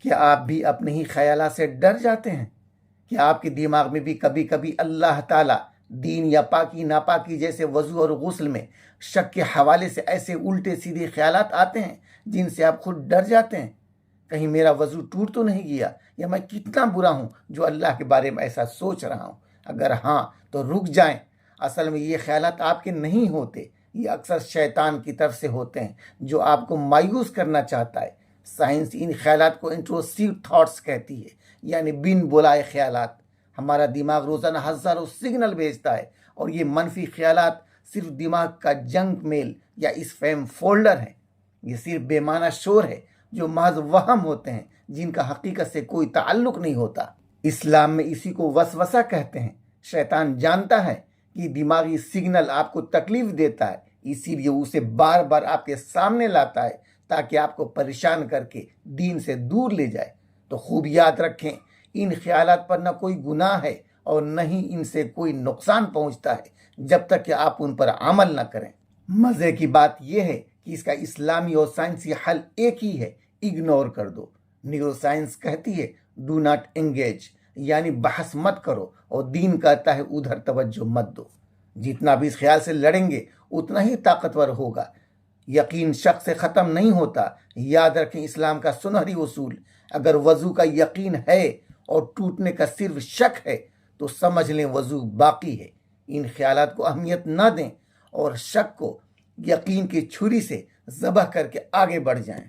کیا آپ بھی اپنے ہی خیالات سے ڈر جاتے ہیں؟ کیا آپ کے دماغ میں بھی کبھی کبھی اللہ تعالیٰ، دین یا پاکی ناپاکی جیسے وضو اور غسل میں شک کے حوالے سے ایسے الٹے سیدھے خیالات آتے ہیں جن سے آپ خود ڈر جاتے ہیں؟ کہیں میرا وضو ٹوٹ تو نہیں گیا، یا میں کتنا برا ہوں جو اللہ کے بارے میں ایسا سوچ رہا ہوں؟ اگر ہاں تو رک جائیں۔ اصل میں یہ خیالات آپ کے نہیں ہوتے، یہ اکثر شیطان کی طرف سے ہوتے ہیں جو آپ کو مایوس کرنا چاہتا ہے۔ سائنس ان خیالات کو انٹروسیو تھاٹس کہتی ہے، یعنی بن بلائے خیالات۔ ہمارا دماغ روزانہ ہزاروں سگنل بھیجتا ہے، اور یہ منفی خیالات صرف دماغ کا جنک میل یا اسپیم فولڈر ہے۔ یہ صرف بے معنی شور ہے جو محض وہم ہوتے ہیں، جن کا حقیقت سے کوئی تعلق نہیں ہوتا۔ اسلام میں اسی کو وسوسہ کہتے ہیں۔ شیطان جانتا ہے کہ دماغی سگنل آپ کو تکلیف دیتا ہے، اسی لیے اسے بار بار آپ کے سامنے لاتا ہے تاکہ آپ کو پریشان کر کے دین سے دور لے جائے۔ تو خوب یاد رکھیں، ان خیالات پر نہ کوئی گناہ ہے اور نہ ہی ان سے کوئی نقصان پہنچتا ہے جب تک کہ آپ ان پر عمل نہ کریں۔ مزے کی بات یہ ہے کہ اس کا اسلامی اور سائنسی حل ایک ہی ہے: اگنور کر دو۔ نیورو سائنس کہتی ہے ڈو ناٹ انگیج، یعنی بحث مت کرو، اور دین کہتا ہے ادھر توجہ مت دو۔ جتنا بھی اس خیال سے لڑیں گے اتنا ہی طاقتور ہوگا۔ یقین شک سے ختم نہیں ہوتا۔ یاد رکھیں اسلام کا سنہری اصول: اگر وضو کا یقین ہے اور ٹوٹنے کا صرف شک ہے تو سمجھ لیں وضو باقی ہے۔ ان خیالات کو اہمیت نہ دیں اور شک کو یقین کی چھری سے ذبح کر کے آگے بڑھ جائیں۔